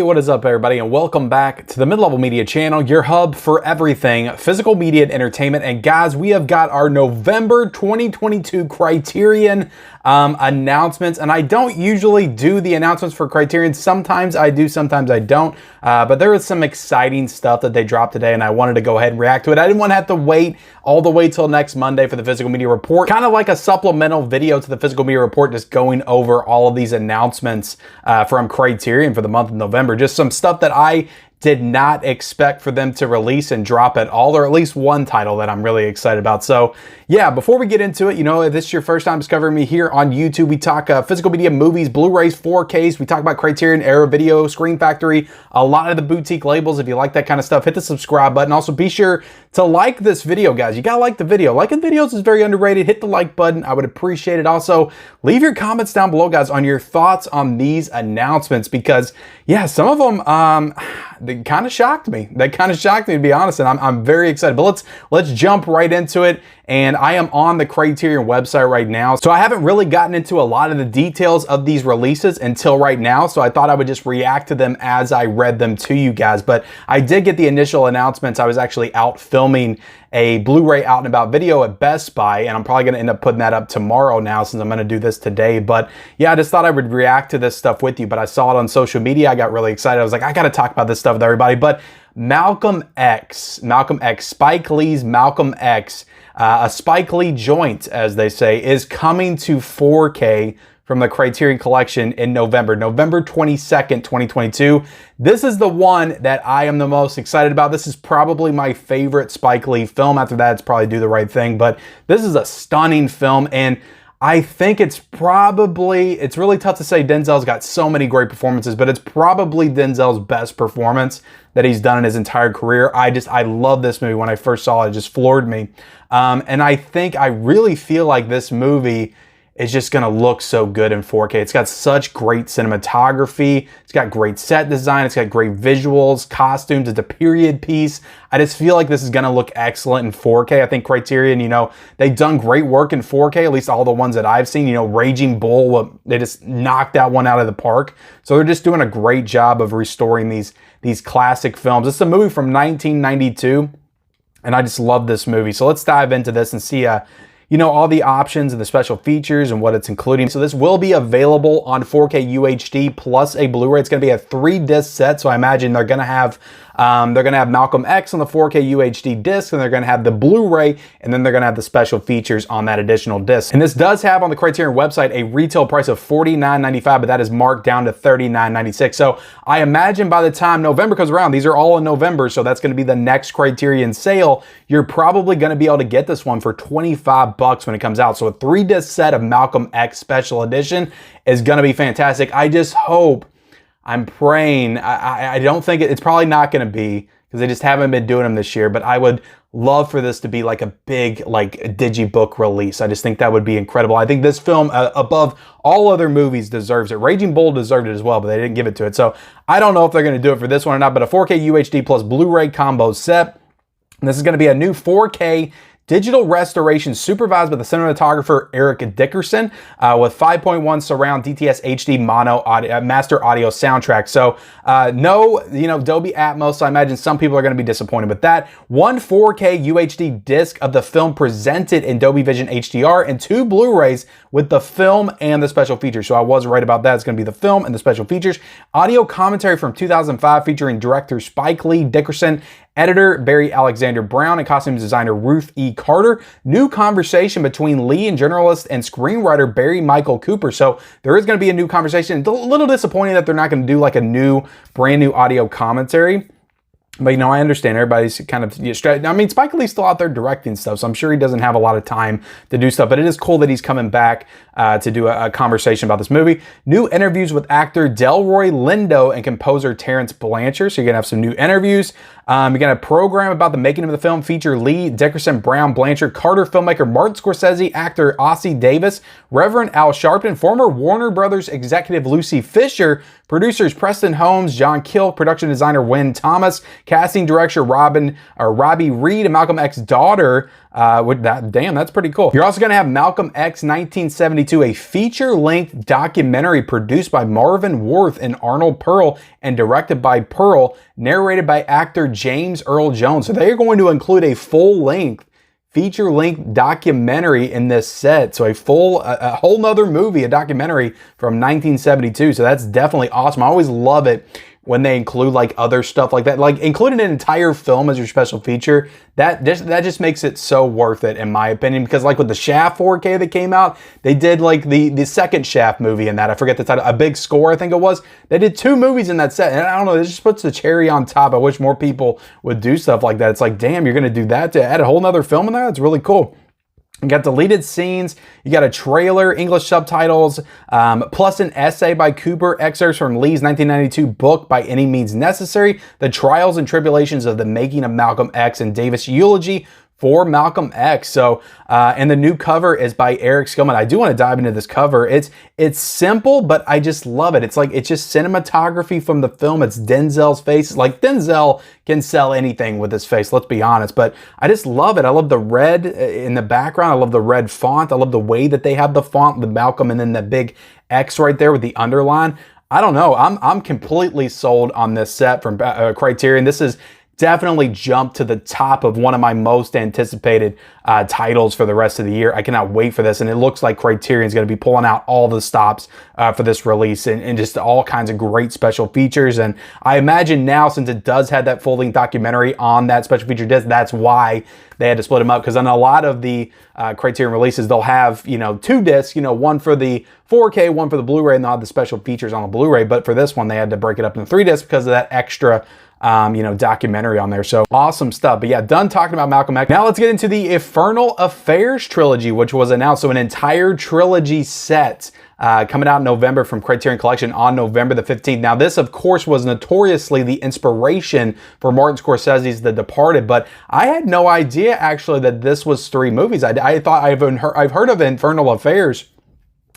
what is up everybody, and welcome back to the Mid-Level Media channel, your hub for everything physical media and entertainment. And guys, we have got our November 2022 Criterion announcements, and I don't usually do the announcements for Criterion. Sometimes I do, sometimes I don't, but there is some exciting stuff that they dropped today, and I wanted to go ahead and react to it. I didn't want to have to wait all the way till next Monday for the Physical Media Report. Kind of like a supplemental video to the Physical Media Report, just going over all of these announcements from Criterion for the month of November. Just some stuff that I did not expect for them to release and drop at all, or at least one title that I'm really excited about. So yeah, before we get into it, you know, if this is your first time discovering me here on YouTube, we talk physical media, movies, Blu-rays, 4Ks. We talk about Criterion, Era Video, Screen Factory, a lot of the boutique labels. If you like that kind of stuff, hit the subscribe button. Also, be sure to like this video, guys. You gotta like the video. Liking videos is very underrated. Hit the like button. I would appreciate it. Also, leave your comments down below, guys, on your thoughts on these announcements, because yeah, some of them, they kind of shocked me. They kind of shocked me, to be honest, and I'm very excited. But let's jump right into it. And I am on the Criterion website right now, so I haven't really gotten into a lot of the details of these releases until right now, so I thought I would just react to them as I read them to you guys. But I did get the initial announcements. I was actually out filming a Blu-ray Out and About video at Best Buy, and I'm probably going to end up putting that up tomorrow now, since I'm going to do this today. But yeah, I just thought I would react to this stuff with you. But I saw it on social media. I got really excited. I was like, I got to talk about this stuff with everybody. But Malcolm X, Spike Lee's Malcolm X, a Spike Lee joint, as they say, is coming to 4K from the Criterion Collection in November 22nd, 2022. This is the one that I am the most excited about. This is probably my favorite Spike Lee film. After that, it's probably Do the Right Thing, but this is a stunning film, and I think it's really tough to say. Denzel's got so many great performances, but it's probably Denzel's best performance that he's done in his entire career. I love this movie. When I first saw it, it just floored me. And I really feel like this movie is just gonna look so good in 4K. It's got such great cinematography. It's got great set design. It's got great visuals, costumes. It's a period piece. I just feel like this is gonna look excellent in 4K. I think Criterion, you know, they've done great work in 4K, at least all the ones that I've seen. You know, Raging Bull, they just knocked that one out of the park. So they're just doing a great job of restoring these classic films. It's a movie from 1992, and I just love this movie. So let's dive into this and see you know, all the options and the special features and what it's including. So this will be available on 4K UHD plus a Blu-ray. It's going to be a 3-disc set, so I imagine they're going to have Malcolm X on the 4K UHD disc, and they're going to have the Blu-ray, and then they're going to have the special features on that additional disc. And this does have on the Criterion website a retail price of $49.95, but that is marked down to $39.96. So I imagine by the time November comes around, these are all in November, so that's going to be the next Criterion sale, you're probably going to be able to get this one for $25 when it comes out. So a 3-disc set of Malcolm X Special Edition is going to be fantastic. I just hope, I'm praying, I don't think it's probably not going to be, because they just haven't been doing them this year, but I would love for this to be like a big digibook release. I just think that would be incredible. I think this film, above all other movies, deserves it. Raging Bull deserved it as well, but they didn't give it to it. So I don't know if they're going to do it for this one or not, but a 4K UHD plus Blu-ray combo set. And this is going to be a new 4K digital restoration supervised by the cinematographer Eric Dickerson with 5.1 surround DTS HD mono audio, master audio soundtrack. So no, you know, Dolby Atmos. So I imagine some people are going to be disappointed with that. One 4K UHD disc of the film presented in Dolby Vision HDR, and 2 Blu-rays with the film and the special features. So I was right about that. It's going to be the film and the special features. Audio commentary from 2005 featuring director Spike Lee, Dickerson, editor Barry Alexander Brown, and costume designer Ruth E. Carter. New conversation between Lee and journalist and screenwriter Barry Michael Cooper. So there is going to be a new conversation. It's a little disappointing that they're not going to do like a brand new audio commentary. But, you know, I understand everybody's kind of I mean, Spike Lee's still out there directing stuff, so I'm sure he doesn't have a lot of time to do stuff. But it is cool that he's coming back to do a conversation about this movie. New interviews with actor Delroy Lindo and composer Terrence Blanchard. So you're going to have some new interviews. You're going to have a program about the making of the film, feature Lee, Dickerson, Brown, Blanchard, Carter filmmaker Martin Scorsese, actor Ossie Davis, Reverend Al Sharpton, former Warner Brothers executive Lucy Fisher, producers Preston Holmes, John Kill, production designer Wynn Thomas, Casting director Robbie Reed and Malcolm X's daughter. That's pretty cool. You're also going to have Malcolm X 1972, a feature-length documentary produced by Marvin Worth and Arnold Pearl and directed by Pearl, narrated by actor James Earl Jones. So they're going to include a full-length feature-length documentary in this set. So a whole nother movie, a documentary from 1972. So that's definitely awesome. I always love it when they include like other stuff like that, like including an entire film as your special feature. That just makes it so worth it, in my opinion, because like with the Shaft 4K that came out, they did like the second Shaft movie in that. I forget the title, A Big Score, I think it was. They did 2 movies in that set, and I don't know, it just puts the cherry on top. I wish more people would do stuff like that. It's like, damn, you're gonna do that to add a whole nother film in there? That's really cool. You got deleted scenes, you got a trailer, English subtitles, plus an essay by Cooper, excerpts from Lee's 1992 book, By Any Means Necessary, The Trials and Tribulations of the Making of Malcolm X, and Davis' eulogy for Malcolm X. So, and the new cover is by Eric Skillman. I do want to dive into this cover. It's simple, but I just love it. It's just cinematography from the film. It's Denzel's face. Like, Denzel can sell anything with his face, let's be honest. But I just love it. I love the red in the background. I love the red font. I love the way that they have the font, the Malcolm, and then the big X right there with the underline. I don't know. I'm completely sold on this set from Criterion. This is definitely jumped to the top of one of my most anticipated titles for the rest of the year. I cannot wait for this, and it looks like Criterion's going to be pulling out all the stops for this release, and just all kinds of great special features. And I imagine now, since it does have that full-length documentary on that special feature disc, that's why they had to split them up, because on a lot of the Criterion releases, they'll have, 2 discs, one for the 4K, one for the Blu-ray, and they'll have the special features on the Blu-ray. But for this one, they had to break it up into 3 discs because of that extra documentary on there. So awesome stuff. But yeah, done talking about Malcolm X. Now let's get into the Infernal Affairs trilogy, which was announced. So an entire trilogy set coming out in November from Criterion Collection on November the 15th. Now this, of course, was notoriously the inspiration for Martin Scorsese's The Departed, but I had no idea actually that this was 3 movies. I thought I've heard of Infernal Affairs,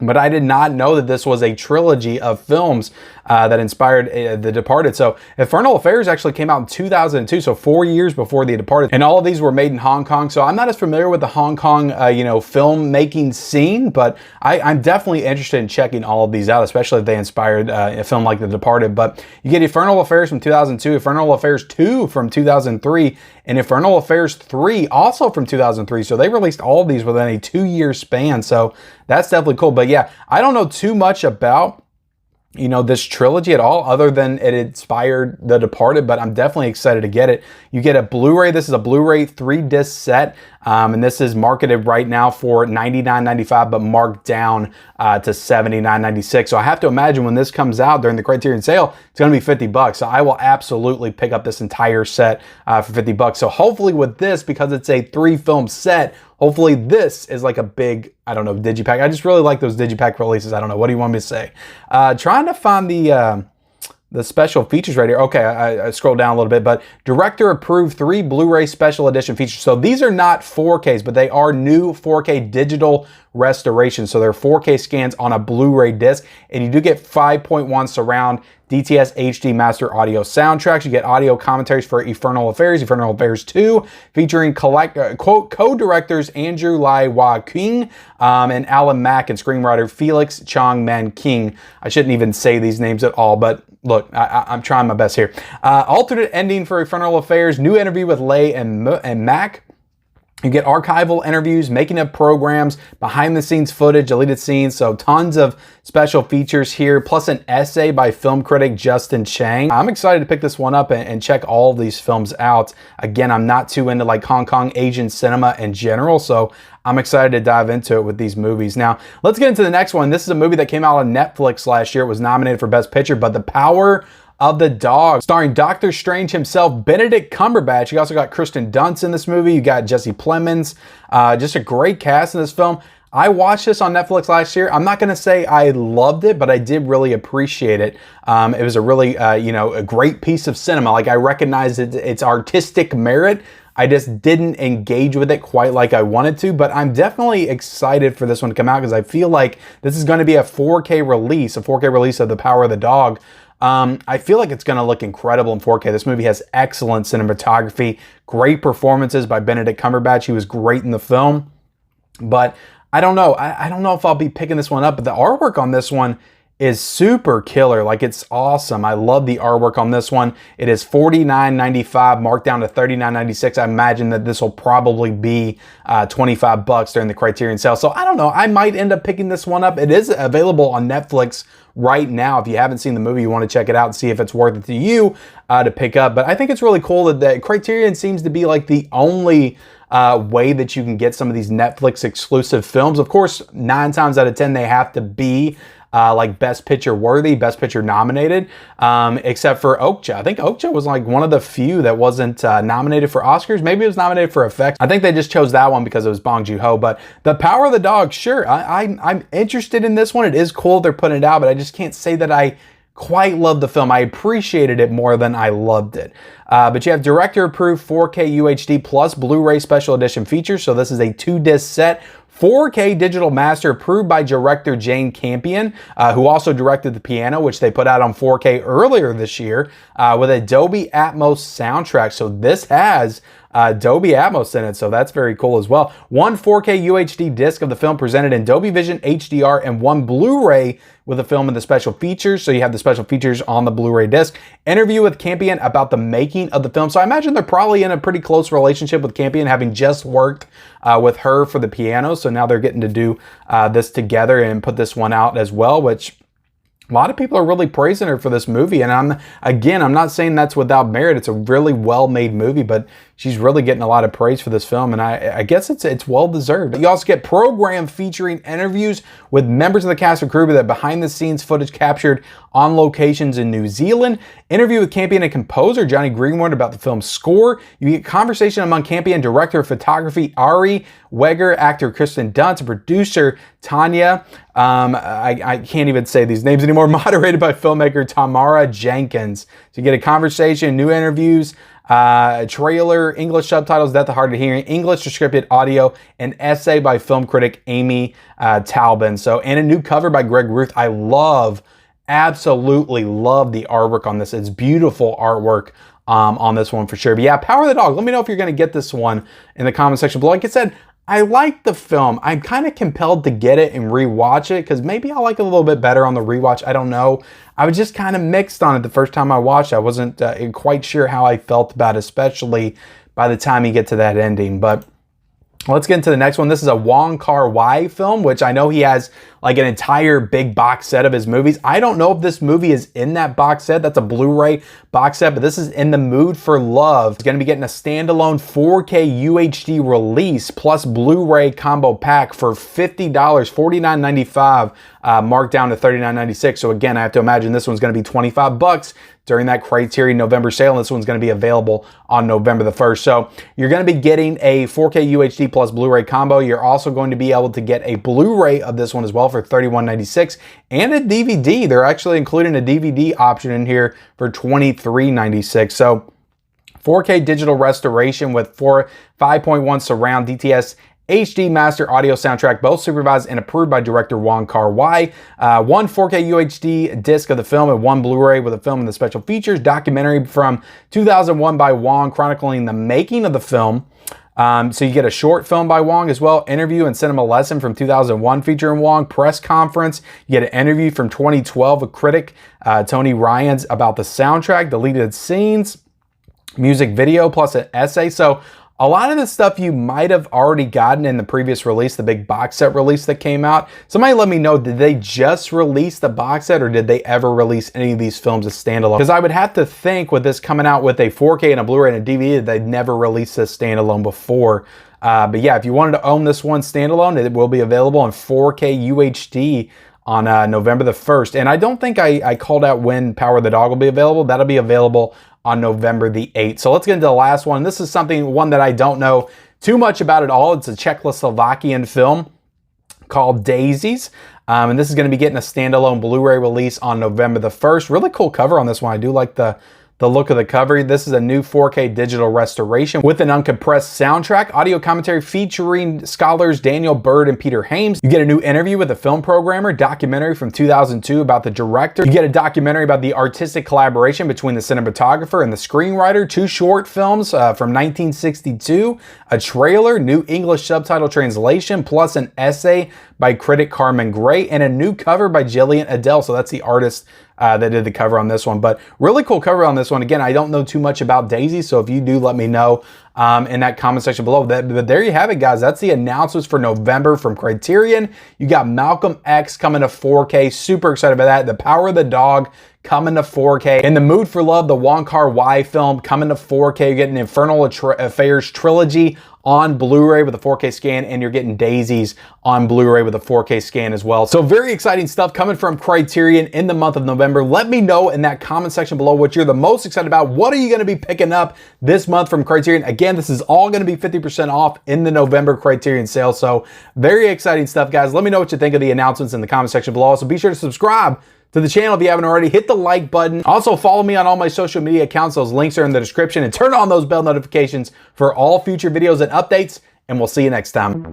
but I did not know that this was a trilogy of films that inspired The Departed. So Infernal Affairs actually came out in 2002, so 4 years before The Departed. And all of these were made in Hong Kong. So I'm not as familiar with the Hong Kong, filmmaking scene, but I'm definitely interested in checking all of these out, especially if they inspired a film like The Departed. But you get Infernal Affairs from 2002, Infernal Affairs 2 from 2003, and Infernal Affairs 3 also from 2003. So they released all of these within a 2-year span. So that's definitely cool. But yeah, I don't know too much about this trilogy at all, other than it inspired The Departed, but I'm definitely excited to get it. You get a Blu-ray. This is a Blu-ray 3-disc set, and this is marketed right now for $99.95, but marked down to $79.96. So I have to imagine when this comes out during the Criterion sale, it's going to be $50. So I will absolutely pick up this entire set for $50. So hopefully with this, because it's a 3-film set, hopefully this is like a big, I don't know, digipack. I just really like those digipack releases. I don't know. What do you want me to say? Trying to find the special features right here. Okay, I scrolled down a little bit, but director approved 3 Blu-ray special edition features. So these are not 4Ks, but they are new 4K digital restorations. So they're 4K scans on a Blu-ray disc, and you do get 5.1 surround DTS HD master audio soundtracks. You get audio commentaries for Infernal Affairs, Infernal Affairs 2, featuring co-directors Andrew Lai Wah King and Alan Mack, and screenwriter Felix Chong Man King. I shouldn't even say these names at all, but look, I'm trying my best here. Alternate ending for Infernal Affairs, new interview with Lai and Mack. You get archival interviews, making of programs, behind-the-scenes footage, deleted scenes, so tons of special features here, plus an essay by film critic Justin Chang. I'm excited to pick this one up and check all of these films out. Again, I'm not too into like Hong Kong Asian cinema in general, so I'm excited to dive into it with these movies. Now, let's get into the next one. This is a movie that came out on Netflix last year. It was nominated for Best Picture, but The Power of the Dog, starring Doctor Strange himself, Benedict Cumberbatch. You also got Kristen Dunst in this movie. You got Jesse Plemons. Just a great cast in this film. I watched this on Netflix last year. I'm not going to say I loved it, but I did really appreciate it. It was a really, a great piece of cinema. Like, I recognized its artistic merit. I just didn't engage with it quite like I wanted to, but I'm definitely excited for this one to come out, because I feel like this is going to be a 4K release of The Power of the Dog. I feel like it's going to look incredible in 4K. This movie has excellent cinematography, great performances by Benedict Cumberbatch. He was great in the film, but I don't know. I don't know if I'll be picking this one up, but the artwork on this one is super killer. Like, it's awesome. I love the artwork on this one. It is $49.95, marked down to $39.96. I imagine that this will probably be $25 during the Criterion sale. So I don't know. I might end up picking this one up. It is available on Netflix right now. If you haven't seen the movie, you want to check it out and see if it's worth it to you to pick up. But I think it's really cool that Criterion seems to be like the only way that you can get some of these Netflix exclusive films. Of course, 9 times out of 10, they have to be like Best Picture worthy, Best Picture nominated, except for Okja. I think Okja was like one of the few that wasn't nominated for Oscars. Maybe it was nominated for effects. I think they just chose that one because it was Bong Joon-ho. But The Power of the Dog, sure, I'm interested in this one. It is cool they're putting it out, but I just can't say that I quite loved the film. I appreciated it more than I loved it. But you have director-approved 4K UHD plus Blu-ray special edition features. So this is a 2-disc set. 4K digital master approved by director Jane Campion, who also directed The Piano, which they put out on 4K earlier this year, with a Dolby Atmos soundtrack. So this has Dolby Atmos in it, so that's very cool as well. 1 4K UHD disc of the film presented in Dolby Vision HDR, and 1 Blu-ray with the film and the special features. So you have the special features on the Blu-ray disc. Interview with Campion about the making of the film. So I imagine they're probably in a pretty close relationship with Campion, having just worked with her for The Piano. So now they're getting to do this together and put this one out as well, which a lot of people are really praising her for this movie. And I'm not saying that's without merit. It's a really well-made movie, but she's really getting a lot of praise for this film, and I guess it's well-deserved. You also get program featuring interviews with members of the cast and crew with behind-the-scenes footage captured on locations in New Zealand. Interview with Campion and composer Johnny Greenwood about the film's score. You get conversation among Campion director of photography Ari Weger, actor Kristen Dunst, producer Tanya, I can't even say these names anymore, moderated by filmmaker Tamara Jenkins. So you get a conversation, new interviews, trailer, English subtitles, Death of Hard of Hearing, English descripted audio, an essay by film critic Amy Taubin. So, and a new cover by Greg Ruth. I absolutely love the artwork on this. It's beautiful artwork on this one for sure. But yeah, Power of the Dog. Let me know if you're going to get this one in the comment section below. Like I said, I like the film. I'm kind of compelled to get it and rewatch it because maybe I'll like it a little bit better on the rewatch. I don't know. I was just kind of mixed on it the first time I watched it. I wasn't quite sure how I felt about it, especially by the time you get to that ending. But let's get into the next one. This is a Wong Kar-wai film, which I know he has like an entire big box set of his movies. I don't know if this movie is in that box set. That's a Blu-ray box set, but this is In the Mood for Love. It's going to be getting a standalone 4K UHD release plus Blu-ray combo pack for $50, $49.95, marked down to $39.96. So again, I have to imagine this one's going to be $25 during that Criterion November sale, and this one's going to be available on November the 1st. So you're going to be getting a 4K UHD plus Blu-ray combo. You're also going to be able to get a Blu-ray of this one as well for $31.96 and a DVD. They're actually including a DVD option in here for $23.96. So 4K digital restoration with 5.1 surround DTS HD Master Audio Soundtrack, both supervised and approved by director Wong Kar-wai. 1 4K UHD disc of the film and 1 Blu-ray with the film and the special features. Documentary from 2001 by Wong chronicling the making of the film. So you get a short film by Wong as well, interview and cinema lesson from 2001 featuring Wong, press conference. You get an interview from 2012 with critic Tony Ryans about the soundtrack, deleted scenes, music video, plus an essay. So a lot of this stuff you might have already gotten in the previous release, the big box set release that came out. Somebody let me know, did they just release the box set or did they ever release any of these films as standalone? Because I would have to think with this coming out with a 4K and a Blu-ray and a DVD that they'd never released this standalone before. But yeah, if you wanted to own this one standalone, it will be available in 4K UHD on November the 1st. And I don't think I called out when Power of the Dog will be available. That'll be available on November the 8th. So let's get into the last one. This is one that I don't know too much about at all. It's a Czechoslovakian film called Daisies. And this is going to be getting a standalone Blu-ray release on November the 1st. Really cool cover on this one. I do like the the look of the cover. This is a new 4K digital restoration with an uncompressed soundtrack, audio commentary featuring scholars Daniel Bird and Peter Hames. You get a new interview with a film programmer, documentary from 2002 about the director. You get a documentary about the artistic collaboration between the cinematographer and the screenwriter, 2 short films from 1962, a trailer, new English subtitle translation, plus an essay by critic Carmen Gray, and a new cover by Jillian Adele. So that's the artist that did the cover on this one. But really cool cover on this one. Again, I don't know too much about Daisy, so if you do, let me know in that comment section below. But there you have it, guys. That's the announcements for November from Criterion. You got Malcolm X coming to 4K. Super excited about that. The Power of the Dog coming to 4K. In the Mood for Love, the Wong Kar-wai film coming to 4K. You're getting Infernal Affairs trilogy on Blu-ray with a 4K scan, and you're getting Daisies on Blu-ray with a 4K scan as well. So very exciting stuff coming from Criterion in the month of November. Let me know in that comment section below what you're the most excited about. What are you going to be picking up this month from Criterion? Again, this is all going to be 50% off in the November Criterion sale. So very exciting stuff, guys. Let me know what you think of the announcements in the comment section below. Also, be sure to subscribe to the channel if you haven't already. Hit the like button. Also, follow me on all my social media accounts. Those links are in the description, and turn on those bell notifications for all future videos and updates, and we'll see you next time.